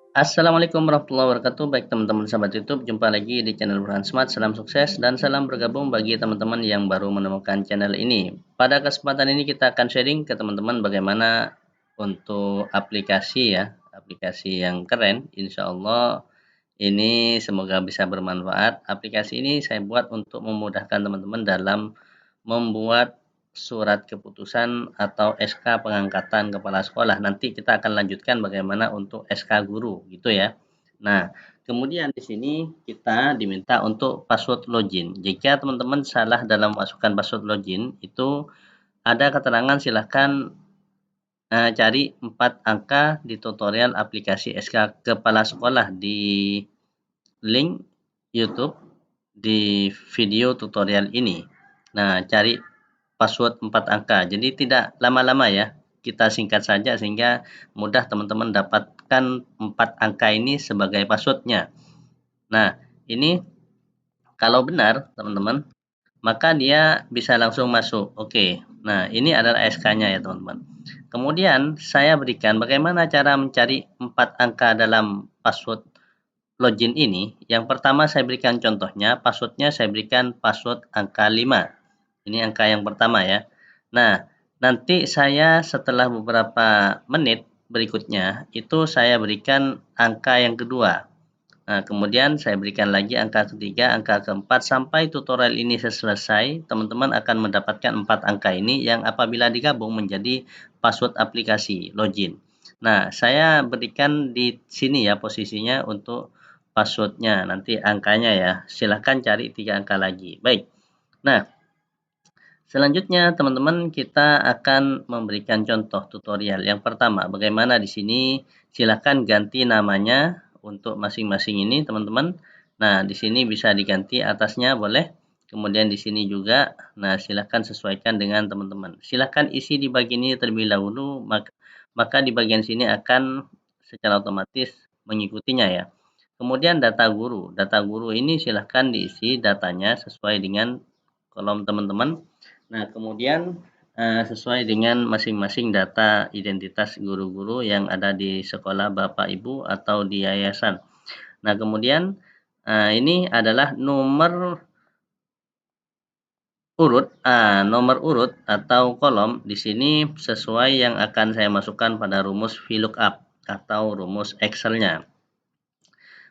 Assalamualaikum warahmatullahi wabarakatuh. Baik teman-teman sahabat YouTube, jumpa lagi di channel Burhan Smart. Salam sukses dan salam bergabung bagi teman-teman yang baru menemukan channel ini. Pada kesempatan ini kita akan sharing ke teman-teman bagaimana untuk aplikasi ya, aplikasi yang keren. Insya Allah ini semoga bisa bermanfaat. Aplikasi ini saya buat untuk memudahkan teman-teman dalam membuat surat keputusan atau SK pengangkatan kepala sekolah. Nanti kita akan lanjutkan bagaimana untuk SK guru gitu ya. Nah, kemudian di sini kita diminta untuk password login. Jika teman-teman salah dalam masukkan password login, itu ada keterangan silahkan cari 4 angka di tutorial aplikasi SK kepala sekolah di link YouTube di video tutorial ini. Nah, cari password 4 angka. Jadi tidak lama-lama ya. Kita singkat saja sehingga mudah teman-teman dapatkan 4 angka ini sebagai passwordnya. Nah, ini kalau benar teman-teman, maka dia bisa langsung masuk. Oke. Nah, ini adalah SK-nya ya teman-teman. Kemudian saya berikan bagaimana cara mencari 4 angka dalam password login ini. Yang pertama saya berikan contohnya, passwordnya saya berikan password angka 5. Ini angka yang pertama ya. Nah, nanti saya setelah beberapa menit berikutnya, itu saya berikan angka yang kedua. Nah, kemudian saya berikan lagi angka ketiga, angka keempat, sampai tutorial ini selesai, teman-teman akan mendapatkan 4 angka ini yang apabila digabung menjadi password aplikasi login. Nah, saya berikan di sini ya posisinya untuk passwordnya, nanti angkanya ya. Silahkan cari 3 angka lagi. Baik. Nah, selanjutnya teman-teman kita akan memberikan contoh tutorial. Yang pertama, bagaimana di sini silahkan ganti namanya untuk masing-masing ini teman-teman. Nah, di sini bisa diganti atasnya boleh. Kemudian di sini juga. Nah, silahkan sesuaikan dengan teman-teman. Silahkan isi di bagian ini terlebih dahulu, maka di bagian sini akan secara otomatis mengikutinya ya. Kemudian data guru. Data guru ini silahkan diisi datanya sesuai dengan kolom teman-teman. Nah, kemudian sesuai dengan masing-masing data identitas guru-guru yang ada di sekolah Bapak Ibu atau di yayasan. Nah, kemudian ini adalah nomor urut atau kolom di sini sesuai yang akan saya masukkan pada rumus VLOOKUP atau rumus Excel-nya.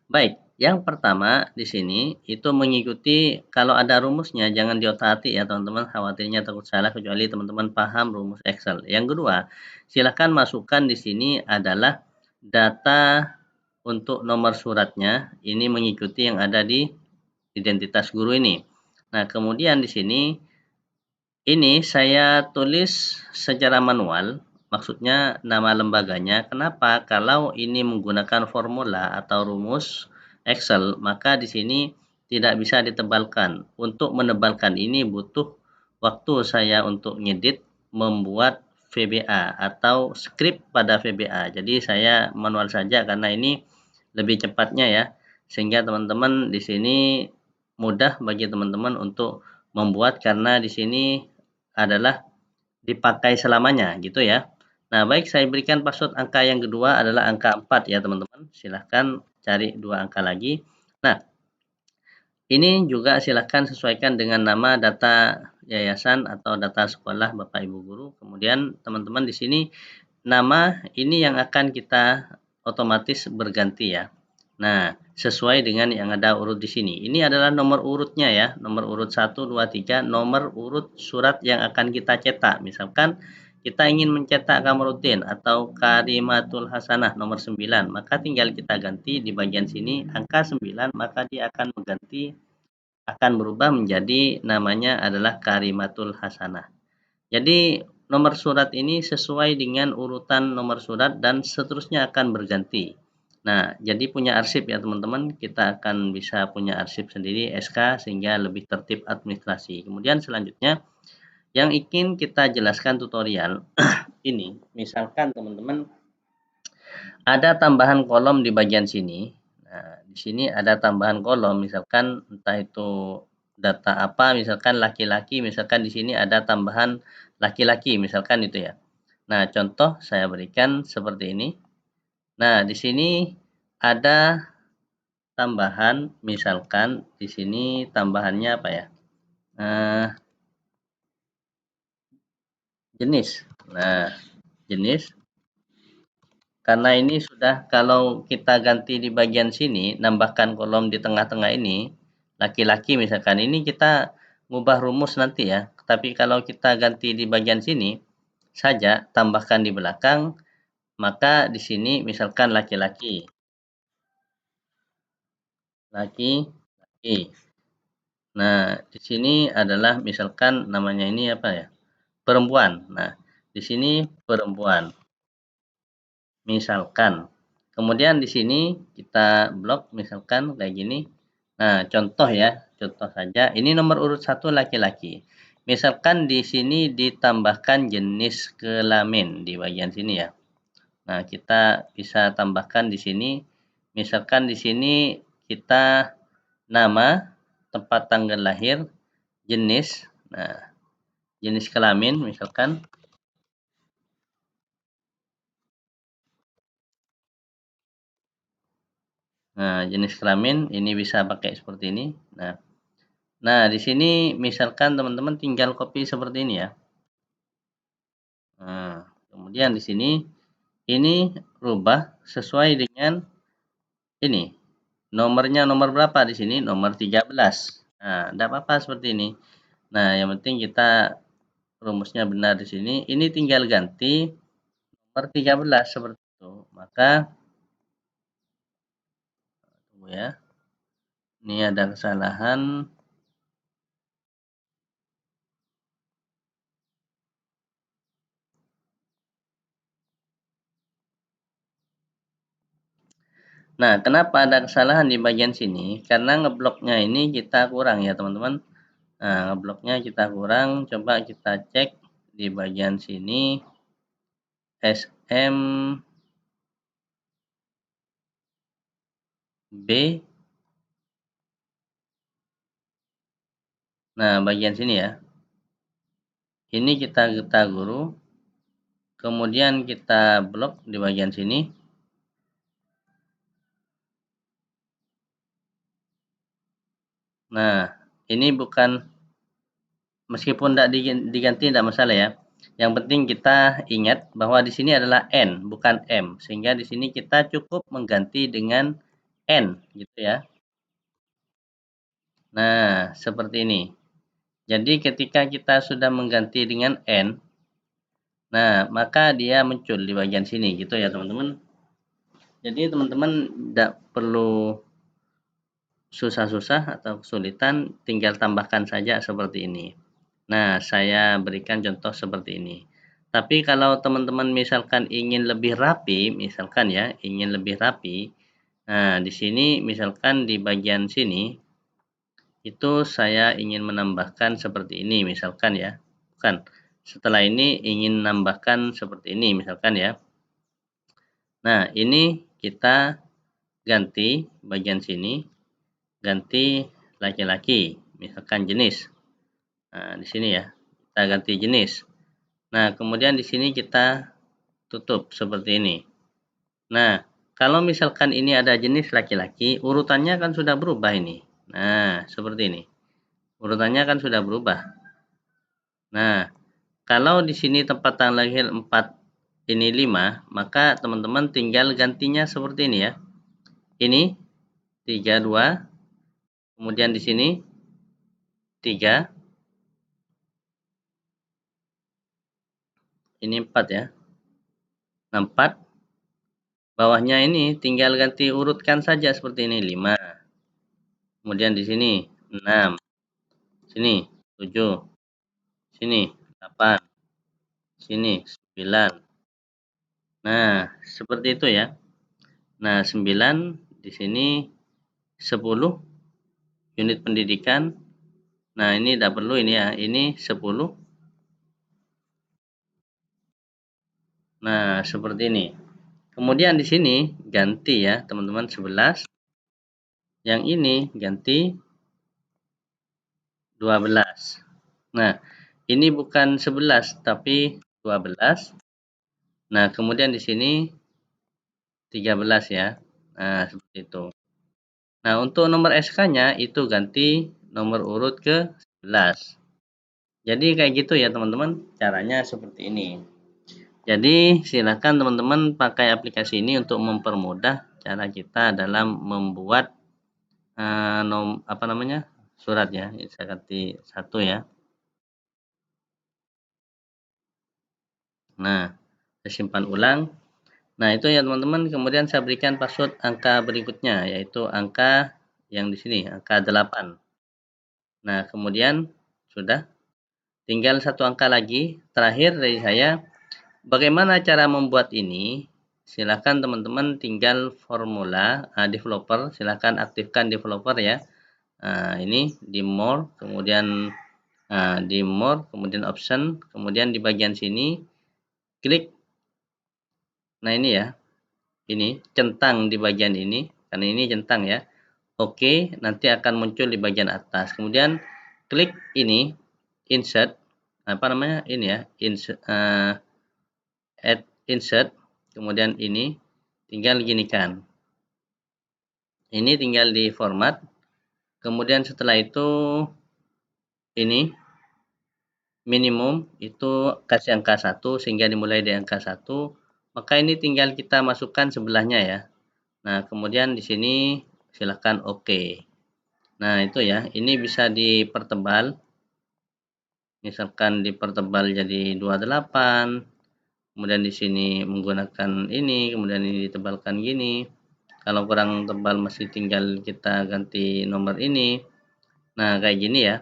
Baik, yang pertama di sini itu mengikuti kalau ada rumusnya jangan diotak-atik ya teman-teman, khawatirnya takut salah kecuali teman-teman paham rumus Excel. Yang kedua, silakan masukkan di sini adalah data untuk nomor suratnya, ini mengikuti yang ada di identitas guru ini. Nah, kemudian di sini ini saya tulis secara manual, maksudnya nama lembaganya. Kenapa? Kalau ini menggunakan formula atau rumus Excel, maka di sini tidak bisa ditebalkan. Untuk menebalkan ini butuh waktu saya untuk ngedit, membuat VBA atau script pada VBA. Jadi saya manual saja karena ini lebih cepatnya ya. Sehingga teman-teman di sini mudah bagi teman-teman untuk membuat karena di sini adalah dipakai selamanya gitu ya. Nah, baik saya berikan password angka yang kedua adalah angka 4 ya teman-teman. Silahkan cari 2 angka lagi. Nah, ini juga silahkan sesuaikan dengan nama data yayasan atau data sekolah Bapak Ibu guru. Kemudian teman-teman di sini nama ini yang akan kita otomatis berganti ya. Nah, sesuai dengan yang ada urut di sini. Ini adalah nomor urutnya ya, nomor urut 1, 2, 3, nomor urut surat yang akan kita cetak. Misalkan kita ingin mencetak Kamarudin atau Karimatul Hasanah nomor 9, maka tinggal kita ganti di bagian sini angka 9, maka dia akan berubah menjadi namanya adalah Karimatul Hasanah. Jadi nomor surat ini sesuai dengan urutan nomor surat dan seterusnya akan berganti. Nah, jadi punya arsip ya teman-teman, kita akan bisa punya arsip sendiri SK sehingga lebih tertib administrasi. Kemudian selanjutnya yang ingin kita jelaskan tutorial ini, misalkan teman-teman ada tambahan kolom di bagian sini. Nah, di sini ada tambahan kolom, misalkan entah itu data apa, misalkan laki-laki, misalkan di sini ada tambahan laki-laki, misalkan itu ya. Nah, contoh saya berikan seperti ini. Nah, di sini ada tambahan, misalkan di sini tambahannya apa ya? Jenis. Nah, jenis. Karena ini sudah, kalau kita ganti di bagian sini, nambahkan kolom di tengah-tengah ini, laki-laki misalkan, ini kita ngubah rumus nanti ya. Tapi kalau kita ganti di bagian sini saja, tambahkan di belakang, maka di sini misalkan laki-laki. Laki-laki. Nah, di sini adalah misalkan namanya ini apa ya? Perempuan. Nah, di sini perempuan. Misalkan. Kemudian di sini kita blok misalkan kayak gini. Nah, contoh ya, contoh saja. Ini nomor urut 1 laki-laki. Misalkan di sini ditambahkan jenis kelamin di bagian sini ya. Nah, kita bisa tambahkan di sini. Misalkan di sini kita nama, tempat tanggal lahir, jenis. Nah, jenis kelamin misalkan. Nah, jenis kelamin ini bisa pakai seperti ini. Nah, di sini misalkan teman-teman tinggal copy seperti ini ya. Nah, kemudian di sini ini rubah sesuai dengan ini. Nomornya nomor berapa di sini? Nomor 13. Nah, tidak apa-apa seperti ini. Nah, yang penting kita rumusnya benar di sini. Ini tinggal ganti nomor 13 seperti itu. Maka tunggu ya. Ini ada kesalahan. Nah, kenapa ada kesalahan di bagian sini? Karena ngebloknya ini kita kurang ya, teman-teman. Nah, ngebloknya kita kurang. Coba kita cek di bagian sini. SMB. Nah, bagian sini ya. Ini kita getah guru. Kemudian kita blok di bagian sini. Nah, ini bukan, meskipun tidak diganti tidak masalah ya. Yang penting kita ingat bahwa di sini adalah N, bukan M. Sehingga di sini kita cukup mengganti dengan N, gitu ya. Nah, seperti ini. Jadi ketika kita sudah mengganti dengan N, nah maka dia muncul di bagian sini, gitu ya teman-teman. Jadi teman-teman tidak perlu susah-susah atau kesulitan, tinggal tambahkan saja seperti ini. Nah, saya berikan contoh seperti ini. Tapi kalau teman-teman misalkan ingin lebih rapi, misalkan ya, ingin lebih rapi, nah di sini misalkan di bagian sini, itu saya ingin menambahkan seperti ini, misalkan ya. Bukan, setelah ini ingin menambahkan seperti ini, misalkan ya. Nah, ini kita ganti bagian sini, ganti laki-laki, misalkan jenis. Nah, di sini ya, kita ganti jenis. Nah, kemudian di sini kita tutup seperti ini. Nah, kalau misalkan ini ada jenis laki-laki, urutannya kan sudah berubah ini. Nah, seperti ini. Urutannya kan sudah berubah. Nah, kalau di sini tempat tanggal lahir 4, ini 5, maka teman-teman tinggal gantinya seperti ini ya. Ini 32, kemudian di sini 3, ini 4 ya. 4, bawahnya ini tinggal ganti urutkan saja seperti ini, 5. Kemudian di sini 6, sini 7, sini 8, sini 9. Nah, seperti itu ya. Nah, 9 di sini 10 unit pendidikan. Nah, ini tidak perlu ini ya. Ini 10. Nah, seperti ini. Kemudian di sini ganti ya, teman-teman, 11. Yang ini ganti 12. Nah, ini bukan 11 tapi 12. Nah, kemudian di sini 13 ya. Nah, seperti itu. Nah, untuk nomor SK-nya itu ganti nomor urut ke 11. Jadi kayak gitu ya teman-teman, caranya seperti ini. Jadi silakan teman-teman pakai aplikasi ini untuk mempermudah cara kita dalam membuat surat ya. Saya ganti satu ya. Nah, saya simpan ulang. Nah, itu ya teman-teman. Kemudian saya berikan password angka berikutnya, yaitu angka yang di sini, angka 8. Nah, kemudian sudah tinggal satu angka lagi. Terakhir dari saya, bagaimana cara membuat ini? Silakan teman-teman tinggal formula developer, silakan aktifkan developer ya. Ini di more, kemudian di more, kemudian option, kemudian di bagian sini klik. Nah, ini ya. Ini centang di bagian ini, karena ini centang ya. Oke, nanti akan muncul di bagian atas. Kemudian klik ini, insert, ini ya, add insert. Kemudian ini tinggal ginikan. Ini tinggal di format. Kemudian setelah itu ini minimum itu kasih angka 1 sehingga dimulai dari angka 1. Maka ini tinggal kita masukkan sebelahnya ya. Nah, kemudian di sini silakan oke. Nah, itu ya. Ini bisa dipertebal. Misalkan dipertebal jadi 28. Kemudian di sini menggunakan ini, kemudian ini ditebalkan gini. Kalau kurang tebal masih tinggal kita ganti nomor ini. Nah, kayak gini ya.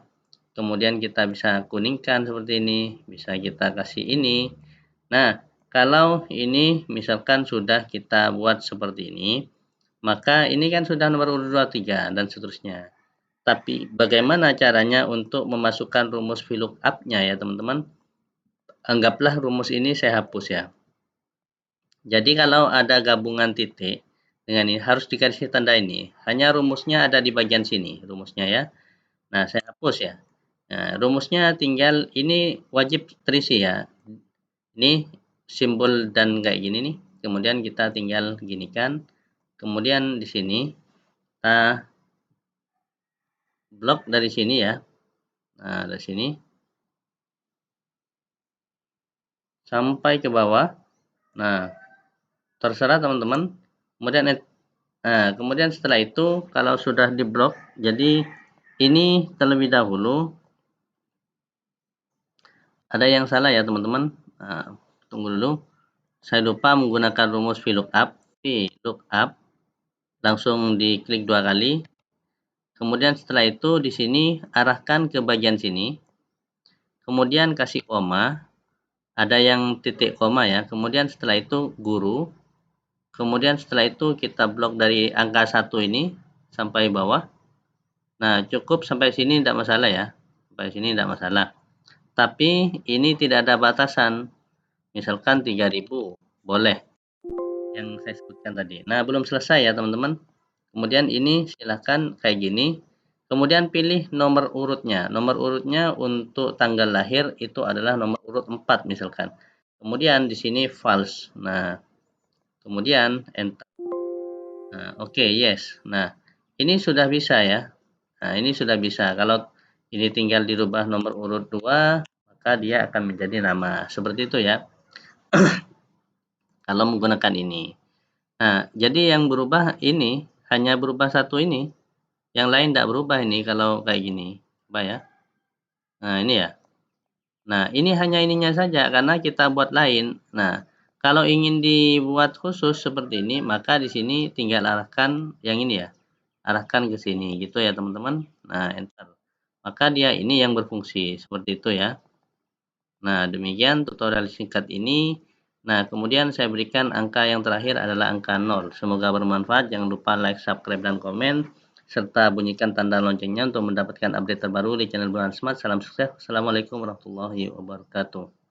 Kemudian kita bisa kuningkan seperti ini, bisa kita kasih ini. Nah, kalau ini misalkan sudah kita buat seperti ini, maka ini kan sudah nomor urut 23 dan seterusnya. Tapi bagaimana caranya untuk memasukkan rumus VLOOKUP-nya ya teman-teman? Anggaplah rumus ini saya hapus ya. Jadi kalau ada gabungan titik dengan ini harus dikasih tanda ini. Hanya rumusnya ada di bagian sini, rumusnya ya. Nah, saya hapus ya. Nah, rumusnya tinggal ini wajib terisi ya. Ini simbol dan kayak gini nih. Kemudian kita tinggal ginikan. Kemudian di sini kita blok dari sini ya. Nah, dari sini sampai ke bawah. Nah, terserah teman-teman. Kemudian setelah itu kalau sudah diblok, jadi ini terlebih dahulu ada yang salah ya teman-teman. Tunggu dulu. Saya lupa menggunakan rumus VLOOKUP. VLOOKUP langsung diklik 2 kali. Kemudian setelah itu di sini arahkan ke bagian sini. Kemudian kasih koma. Ada yang titik koma ya. Kemudian setelah itu guru. Kemudian setelah itu kita blok dari angka 1 ini sampai bawah. Nah, cukup sampai sini tidak masalah ya. Sampai sini tidak masalah. Tapi ini tidak ada batasan. Misalkan 3000 boleh. Yang saya sebutkan tadi. Nah, belum selesai ya teman-teman. Kemudian ini silahkan kayak gini. Kemudian pilih nomor urutnya. Nomor urutnya untuk tanggal lahir itu adalah nomor urut 4 misalkan. Kemudian di sini false. Nah, kemudian enter. Nah, oke, yes. Nah, ini sudah bisa ya. Nah, ini sudah bisa. Kalau ini tinggal dirubah nomor urut 2, maka dia akan menjadi nama. Seperti itu ya. Kalau menggunakan ini. Nah, jadi yang berubah ini hanya berubah satu ini. Yang lain tidak berubah ini kalau kayak gini. Coba ya. Nah, ini ya. Nah, ini hanya ininya saja karena kita buat lain. Nah, kalau ingin dibuat khusus seperti ini, maka di sini tinggal arahkan yang ini ya. Arahkan ke sini gitu ya, teman-teman. Nah, enter. Maka dia ini yang berfungsi seperti itu ya. Nah, demikian tutorial singkat ini. Nah, kemudian saya berikan angka yang terakhir adalah angka 0. Semoga bermanfaat. Jangan lupa like, subscribe, dan komen. Serta bunyikan tanda loncengnya untuk mendapatkan update terbaru di channel Burhan Smart. Salam sukses. Assalamualaikum warahmatullahi wabarakatuh.